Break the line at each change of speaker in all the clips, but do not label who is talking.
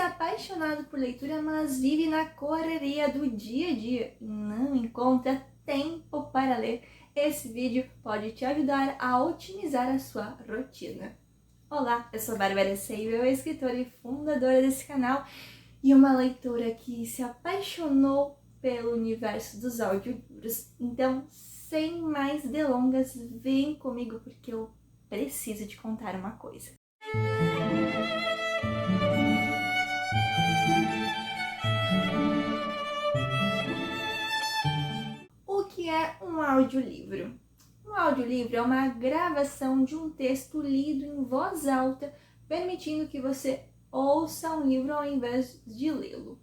apaixonado por leitura, mas vive na correria do dia a dia e não encontra tempo para ler, esse vídeo pode te ajudar a otimizar a sua rotina. Olá, eu sou Bárbara Seivel, escritora e fundadora desse canal e uma leitora que se apaixonou pelo universo dos audiolivros. Então, sem mais delongas, vem comigo porque eu preciso te contar uma coisa. O que é um audiolivro? Um audiolivro é uma gravação de um texto lido em voz alta, permitindo que você ouça um livro ao invés de lê-lo.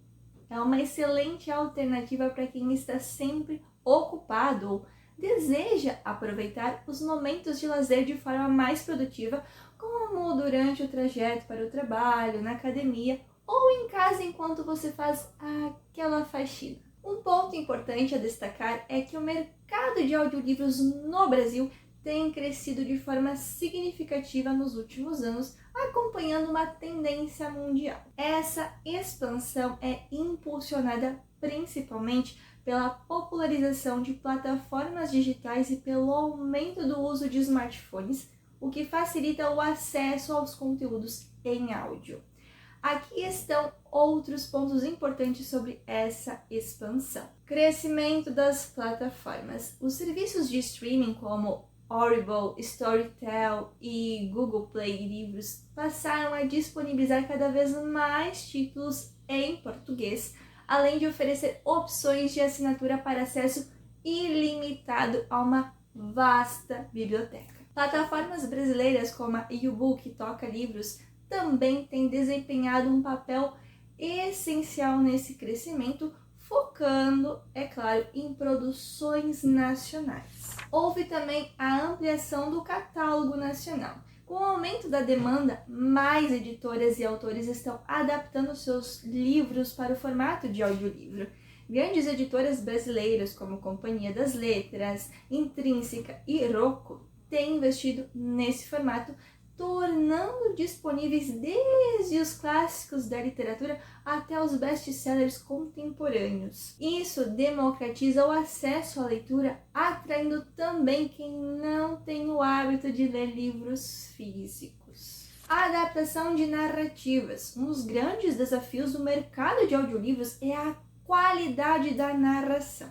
É uma excelente alternativa para quem está sempre ocupado ou deseja aproveitar os momentos de lazer de forma mais produtiva, como durante o trajeto para o trabalho, na academia ou em casa enquanto você faz aquela faxina. Um ponto importante a destacar é que o mercado de audiolivros no Brasil tem crescido de forma significativa nos últimos anos, acompanhando uma tendência mundial. Essa expansão é impulsionada principalmente pela popularização de plataformas digitais e pelo aumento do uso de smartphones, o que facilita o acesso aos conteúdos em áudio. Aqui estão outros pontos importantes sobre essa expansão. Crescimento das plataformas. Os serviços de streaming como Audible, Storytel e Google Play Livros passaram a disponibilizar cada vez mais títulos em português, além de oferecer opções de assinatura para acesso ilimitado a uma vasta biblioteca. Plataformas brasileiras como a YouBook e Toca Livros também têm desempenhado um papel essencial nesse crescimento, focando, é claro, em produções nacionais. Houve também a ampliação do catálogo nacional. Com o aumento da demanda, mais editoras e autores estão adaptando seus livros para o formato de audiolivro. Grandes editoras brasileiras como Companhia das Letras, Intrínseca e Rocco têm investido nesse formato, tornando disponíveis desde os clássicos da literatura até os best-sellers contemporâneos. Isso democratiza o acesso à leitura, atraindo também quem não tem o hábito de ler livros físicos. A adaptação de narrativas. Um dos grandes desafios do mercado de audiolivros é a qualidade da narração.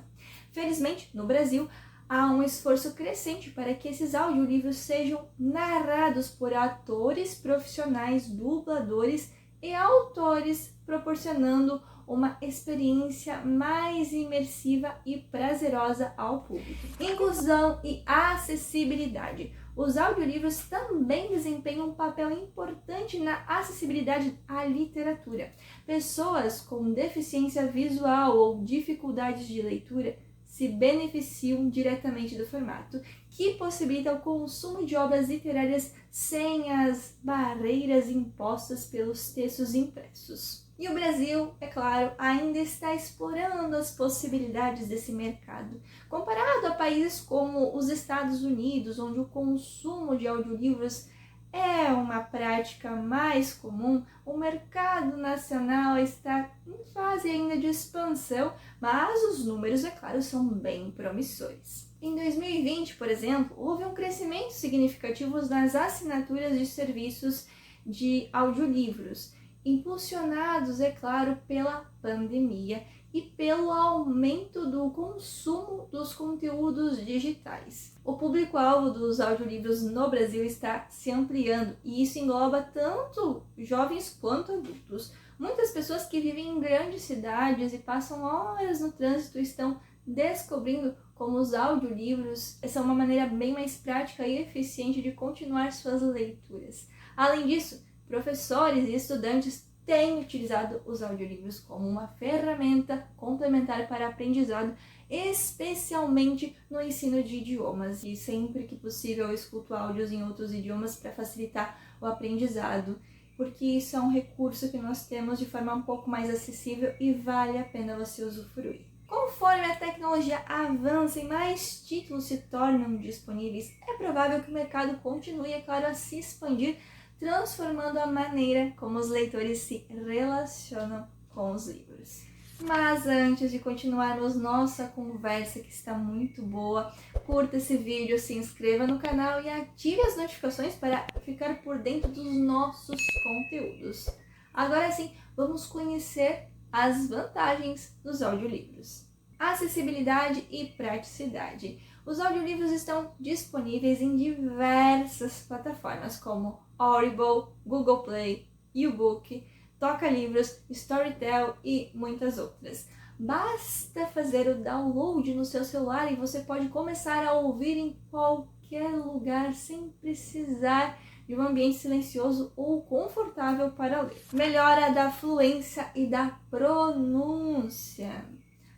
Felizmente, no Brasil, há um esforço crescente para que esses audiolivros sejam narrados por atores profissionais, dubladores e autores, proporcionando uma experiência mais imersiva e prazerosa ao público. Inclusão e acessibilidade. Os audiolivros também desempenham um papel importante na acessibilidade à literatura. Pessoas com deficiência visual ou dificuldades de leitura se beneficiam diretamente do formato, que possibilita o consumo de obras literárias sem as barreiras impostas pelos textos impressos. E o Brasil, é claro, ainda está explorando as possibilidades desse mercado. Comparado a países como os Estados Unidos, onde o consumo de audiolivros é uma prática mais comum, o mercado nacional está em fase ainda de expansão, mas os números, é claro, são bem promissores. Em 2020, por exemplo, houve um crescimento significativo nas assinaturas de serviços de audiolivros, impulsionados, é claro, pela pandemia e pelo aumento do consumo dos conteúdos digitais. O público-alvo dos audiolivros no Brasil está se ampliando e isso engloba tanto jovens quanto adultos. Muitas pessoas que vivem em grandes cidades e passam horas no trânsito estão descobrindo como os audiolivros são uma maneira bem mais prática e eficiente de continuar suas leituras. Além disso, professores e estudantes têm utilizado os audiolivros como uma ferramenta complementar para aprendizado, especialmente no ensino de idiomas. E sempre que possível eu escuto áudios em outros idiomas para facilitar o aprendizado, porque isso é um recurso que nós temos de forma um pouco mais acessível e vale a pena você usufruir. Conforme a tecnologia avança e mais títulos se tornam disponíveis, é provável que o mercado continue, é claro, a se expandir, transformando a maneira como os leitores se relacionam com os livros. Mas antes de continuarmos nossa conversa, que está muito boa, curta esse vídeo, se inscreva no canal e ative as notificações para ficar por dentro dos nossos conteúdos. Agora sim, vamos conhecer as vantagens dos audiolivros. Acessibilidade e praticidade. Os audiolivros estão disponíveis em diversas plataformas como Audible, Google Play, YouBook, Toca Livros, Storytel e muitas outras. Basta fazer o download no seu celular e você pode começar a ouvir em qualquer lugar sem precisar de um ambiente silencioso ou confortável para ler. Melhora da fluência e da pronúncia.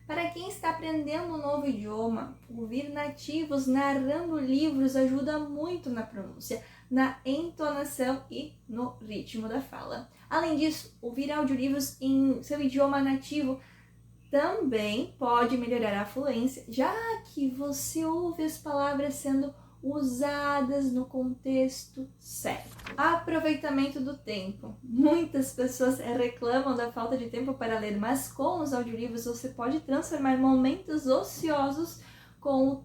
Para quem está aprendendo um novo idioma, ouvir nativos narrando livros ajuda muito na pronúncia, na entonação e no ritmo da fala. Além disso, ouvir audiolivros em seu idioma nativo também pode melhorar a fluência, já que você ouve as palavras sendo usadas no contexto certo. Aproveitamento do tempo. Muitas pessoas reclamam da falta de tempo para ler, mas com os audiolivros você pode transformar momentos ociosos como o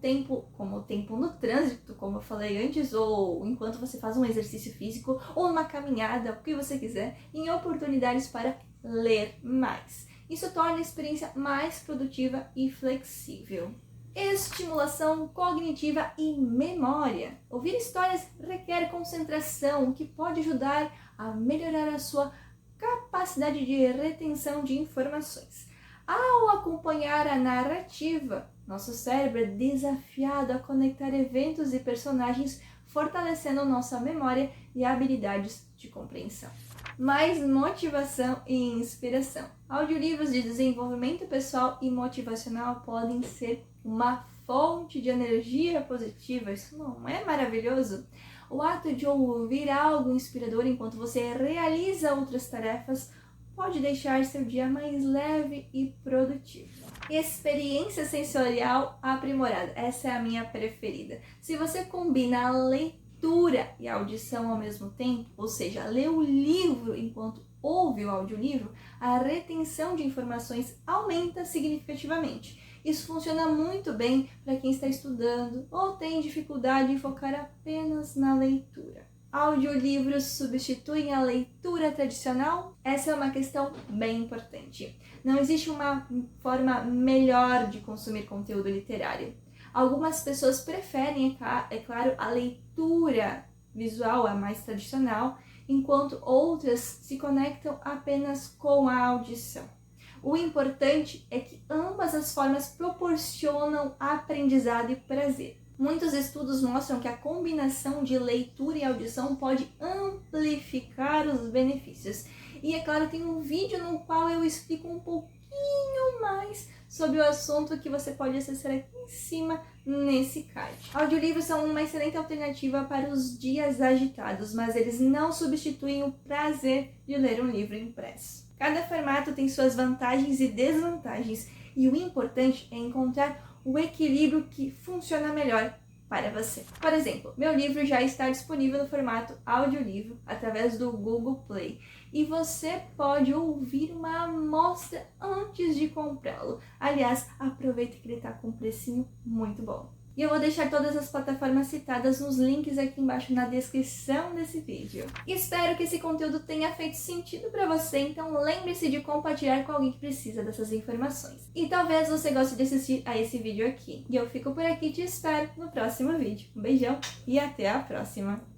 tempo no trânsito, como eu falei antes, ou enquanto você faz um exercício físico, ou uma caminhada, o que você quiser, em oportunidades para ler mais. Isso torna a experiência mais produtiva e flexível. Estimulação cognitiva e memória. Ouvir histórias requer concentração, o que pode ajudar a melhorar a sua capacidade de retenção de informações. Ao acompanhar a narrativa, nosso cérebro é desafiado a conectar eventos e personagens, fortalecendo nossa memória e habilidades de compreensão. Mais motivação e inspiração. Audiolivros de desenvolvimento pessoal e motivacional podem ser uma fonte de energia positiva. Isso não é maravilhoso? O ato de ouvir algo inspirador enquanto você realiza outras tarefas pode deixar seu dia mais leve e produtivo. Experiência sensorial aprimorada. Essa é a minha preferida. Se você combina a leitura e a audição ao mesmo tempo, ou seja, lê o livro enquanto ouve o audiolivro, a retenção de informações aumenta significativamente. Isso funciona muito bem para quem está estudando ou tem dificuldade em focar apenas na leitura. Audiolivros substituem a leitura tradicional? Essa é uma questão bem importante. Não existe uma forma melhor de consumir conteúdo literário. Algumas pessoas preferem, é claro, a leitura visual, a mais tradicional, enquanto outras se conectam apenas com a audição. O importante é que ambas as formas proporcionam aprendizado e prazer. Muitos estudos mostram que a combinação de leitura e audição pode amplificar os benefícios. E é claro, tem um vídeo no qual eu explico um pouquinho mais sobre o assunto que você pode acessar aqui em cima nesse card. Audiolivros são uma excelente alternativa para os dias agitados, mas eles não substituem o prazer de ler um livro impresso. Cada formato tem suas vantagens e desvantagens, e o importante é encontrar o equilíbrio que funciona melhor para você. Por exemplo, meu livro já está disponível no formato audiolivro através do Google Play e você pode ouvir uma amostra antes de comprá-lo. Aliás, aproveita que ele está com um precinho muito bom. E eu vou deixar todas as plataformas citadas nos links aqui embaixo na descrição desse vídeo. Espero que esse conteúdo tenha feito sentido para você, então lembre-se de compartilhar com alguém que precisa dessas informações. E talvez você goste de assistir a esse vídeo aqui. E eu fico por aqui e te espero no próximo vídeo. Um beijão e até a próxima!